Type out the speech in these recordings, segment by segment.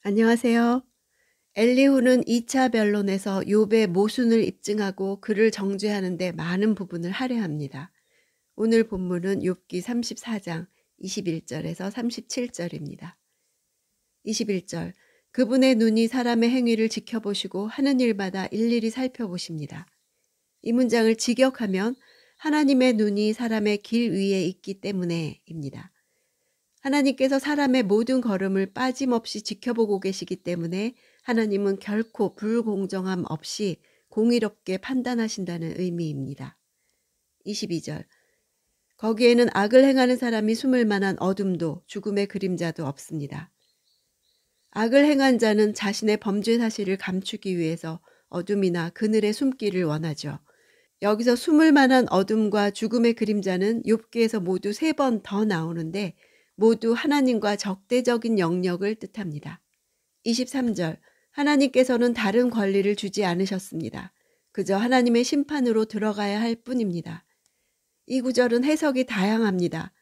안녕하세요. 엘리후는 2차 변론에서 욥의 모순을 입증하고 그를 정죄하는 데 많은 부분을 할애합니다. 오늘 본문은 욥기 34장 21절에서 37절입니다. 21절 그분의 눈이 사람의 행위를 지켜보시고 하는 일마다 일일이 살펴보십니다. 이 문장을 직역하면 하나님의 눈이 사람의 길 위에 있기 때문에입니다. 하나님께서 사람의 모든 걸음을 빠짐없이 지켜보고 계시기 때문에 하나님은 결코 불공정함 없이 공의롭게 판단하신다는 의미입니다. 22절 거기에는 악을 행하는 사람이 숨을 만한 어둠도 죽음의 그림자도 없습니다. 악을 행한 자는 자신의 범죄 사실을 감추기 위해서 어둠이나 그늘에 숨기를 원하죠. 여기서 숨을 만한 어둠과 죽음의 그림자는 욥기에서 모두 3번 더 나오는데 모두 하나님과 적대적인 영역을 뜻합니다. 23절 하나님께서는 다른 권리를 주지 않으셨습니다. 그저 하나님의 심판으로 들어가야 할 뿐입니다. 이 구절은 해석이 다양합니다.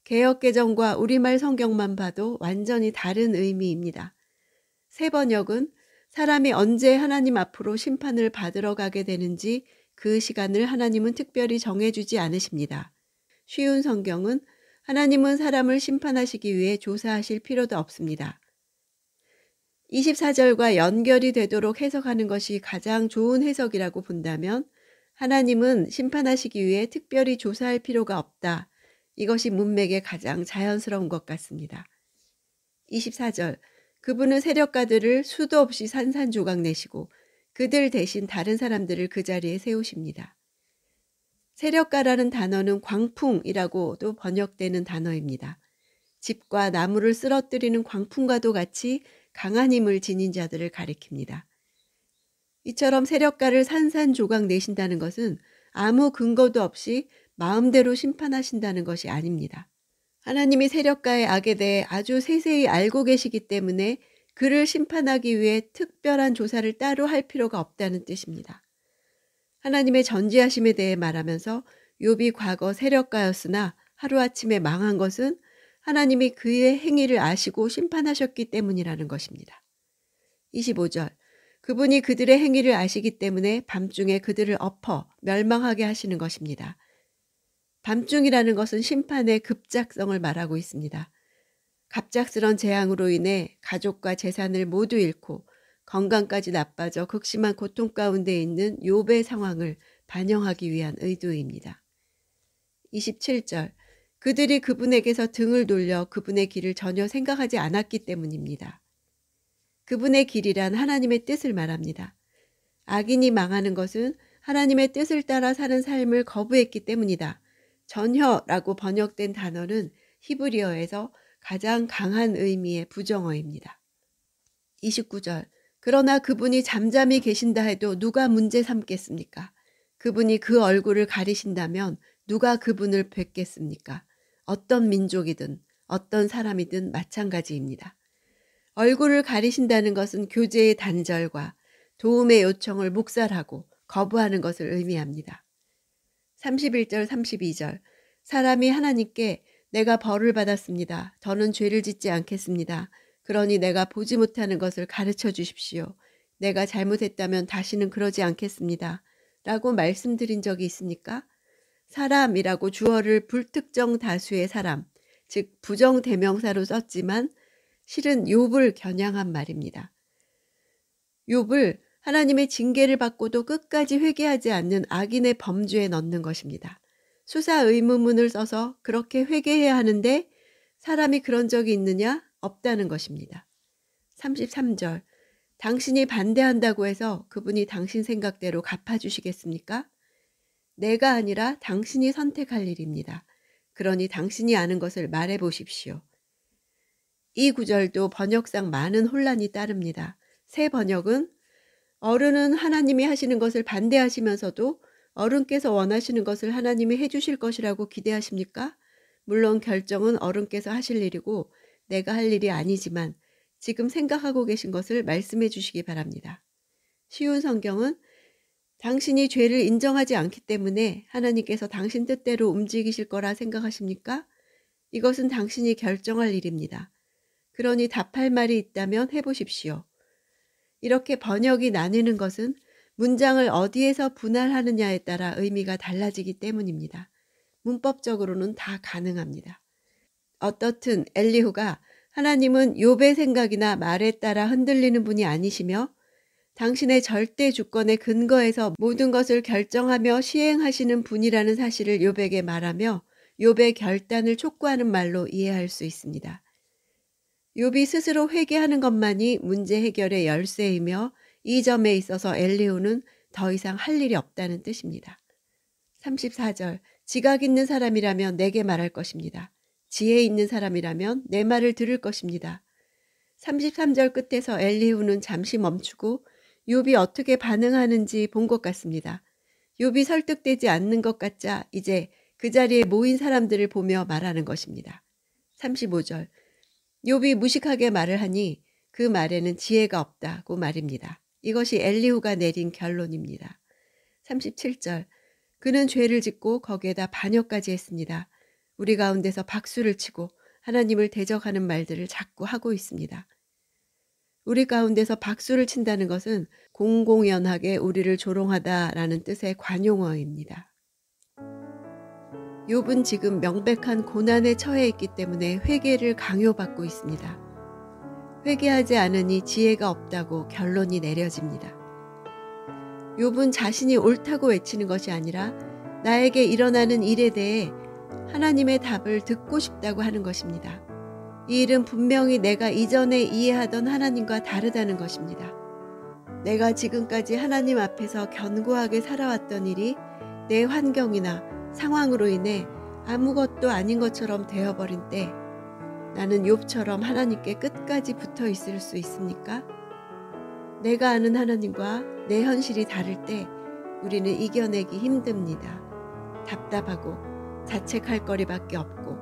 개역개정과 우리말 성경만 봐도 완전히 다른 의미입니다. 새 번역은 사람이 언제 하나님 앞으로 심판을 받으러 가게 되는지 그 시간을 하나님은 특별히 정해주지 않으십니다. 쉬운 성경은 하나님은 사람을 심판하시기 위해 조사하실 필요도 없습니다. 24절과 연결이 되도록 해석하는 것이 가장 좋은 해석이라고 본다면 하나님은 심판하시기 위해 특별히 조사할 필요가 없다. 이것이 문맥에 가장 자연스러운 것 같습니다. 24절 그분은 세력가들을 수도 없이 산산조각 내시고 그들 대신 다른 사람들을 그 자리에 세우십니다. 세력가라는 단어는 광풍이라고도 번역되는 단어입니다. 집과 나무를 쓰러뜨리는 광풍과도 같이 강한 힘을 지닌 자들을 가리킵니다. 이처럼 세력가를 산산조각 내신다는 것은 아무 근거도 없이 마음대로 심판하신다는 것이 아닙니다. 하나님이 세력가의 악에 대해 아주 세세히 알고 계시기 때문에 그를 심판하기 위해 특별한 조사를 따로 할 필요가 없다는 뜻입니다. 하나님의 전지하심에 대해 말하면서 욥이 과거 세력가였으나 하루아침에 망한 것은 하나님이 그의 행위를 아시고 심판하셨기 때문이라는 것입니다. 25절 그분이 그들의 행위를 아시기 때문에 밤중에 그들을 엎어 멸망하게 하시는 것입니다. 밤중이라는 것은 심판의 급작성을 말하고 있습니다. 갑작스런 재앙으로 인해 가족과 재산을 모두 잃고 건강까지 나빠져 극심한 고통 가운데 있는 욥의 상황을 반영하기 위한 의도입니다. 27절 그들이 그분에게서 등을 돌려 그분의 길을 전혀 생각하지 않았기 때문입니다. 그분의 길이란 하나님의 뜻을 말합니다. 악인이 망하는 것은 하나님의 뜻을 따라 사는 삶을 거부했기 때문이다. 전혀라고 번역된 단어는 히브리어에서 가장 강한 의미의 부정어입니다. 29절 그러나 그분이 잠잠히 계신다 해도 누가 문제 삼겠습니까? 그분이 그 얼굴을 가리신다면 누가 그분을 뵙겠습니까? 어떤 민족이든 어떤 사람이든 마찬가지입니다. 얼굴을 가리신다는 것은 교제의 단절과 도움의 요청을 묵살하고 거부하는 것을 의미합니다. 31절 32절 사람이 하나님께 내가 벌을 받았습니다. 더는 죄를 짓지 않겠습니다. 그러니 내가 보지 못하는 것을 가르쳐 주십시오. 내가 잘못했다면 다시는 그러지 않겠습니다. 라고 말씀드린 적이 있습니까? 사람이라고 주어를 불특정 다수의 사람, 즉 부정대명사로 썼지만 실은 욥을 겨냥한 말입니다. 욥을 하나님의 징계를 받고도 끝까지 회개하지 않는 악인의 범주에 넣는 것입니다. 수사 의문문을 써서 그렇게 회개해야 하는데 사람이 그런 적이 있느냐? 없다는 것입니다. 33절 당신이 반대한다고 해서 그분이 당신 생각대로 갚아주시겠습니까? 내가 아니라 당신이 선택할 일입니다. 그러니 당신이 아는 것을 말해보십시오. 이 구절도 번역상 많은 혼란이 따릅니다. 새 번역은 어른은 하나님이 하시는 것을 반대하시면서도 어른께서 원하시는 것을 하나님이 해주실 것이라고 기대하십니까? 물론 결정은 어른께서 하실 일이고 내가 할 일이 아니지만 지금 생각하고 계신 것을 말씀해 주시기 바랍니다. 쉬운 성경은 당신이 죄를 인정하지 않기 때문에 하나님께서 당신 뜻대로 움직이실 거라 생각하십니까? 이것은 당신이 결정할 일입니다. 그러니 답할 말이 있다면 해보십시오. 이렇게 번역이 나뉘는 것은 문장을 어디에서 분할하느냐에 따라 의미가 달라지기 때문입니다. 문법적으로는 다 가능합니다. 어떻든 엘리후가 하나님은 욥의 생각이나 말에 따라 흔들리는 분이 아니시며 당신의 절대 주권에 근거해서 모든 것을 결정하며 시행하시는 분이라는 사실을 욥에게 말하며 욥의 결단을 촉구하는 말로 이해할 수 있습니다. 욥이 스스로 회개하는 것만이 문제 해결의 열쇠이며 이 점에 있어서 엘리후는 더 이상 할 일이 없다는 뜻입니다. 34절 지각 있는 사람이라면 내게 말할 것입니다. 지혜 있는 사람이라면 내 말을 들을 것입니다. 33절 끝에서 엘리후는 잠시 멈추고 욥이 어떻게 반응하는지 본 것 같습니다. 욥이 설득되지 않는 것 같자 이제 그 자리에 모인 사람들을 보며 말하는 것입니다. 35절 욥이 무식하게 말을 하니 그 말에는 지혜가 없다고 말입니다. 이것이 엘리후가 내린 결론입니다. 37절 그는 죄를 짓고 거기에다 반역까지 했습니다. 우리 가운데서 박수를 치고 하나님을 대적하는 말들을 자꾸 하고 있습니다. 우리 가운데서 박수를 친다는 것은 공공연하게 우리를 조롱하다라는 뜻의 관용어입니다. 욥은 지금 명백한 고난에 처해 있기 때문에 회개를 강요받고 있습니다. 회개하지 않으니 지혜가 없다고 결론이 내려집니다. 욥은 자신이 옳다고 외치는 것이 아니라 나에게 일어나는 일에 대해 하나님의 답을 듣고 싶다고 하는 것입니다. 이 일은 분명히 내가 이전에 이해하던 하나님과 다르다는 것입니다. 내가 지금까지 하나님 앞에서 견고하게 살아왔던 일이 내 환경이나 상황으로 인해 아무것도 아닌 것처럼 되어버린 때 나는 욥처럼 하나님께 끝까지 붙어 있을 수 있습니까? 내가 아는 하나님과 내 현실이 다를 때 우리는 이겨내기 힘듭니다. 답답하고 자책할 거리밖에 없고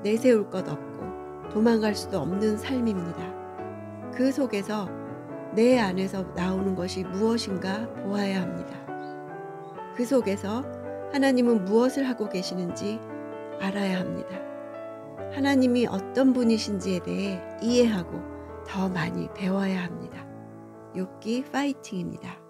내세울 것 없고 도망갈 수도 없는 삶입니다. 그 속에서 내 안에서 나오는 것이 무엇인가 보아야 합니다. 그 속에서 하나님은 무엇을 하고 계시는지 알아야 합니다. 하나님이 어떤 분이신지에 대해 이해하고 더 많이 배워야 합니다. 욥기 파이팅입니다.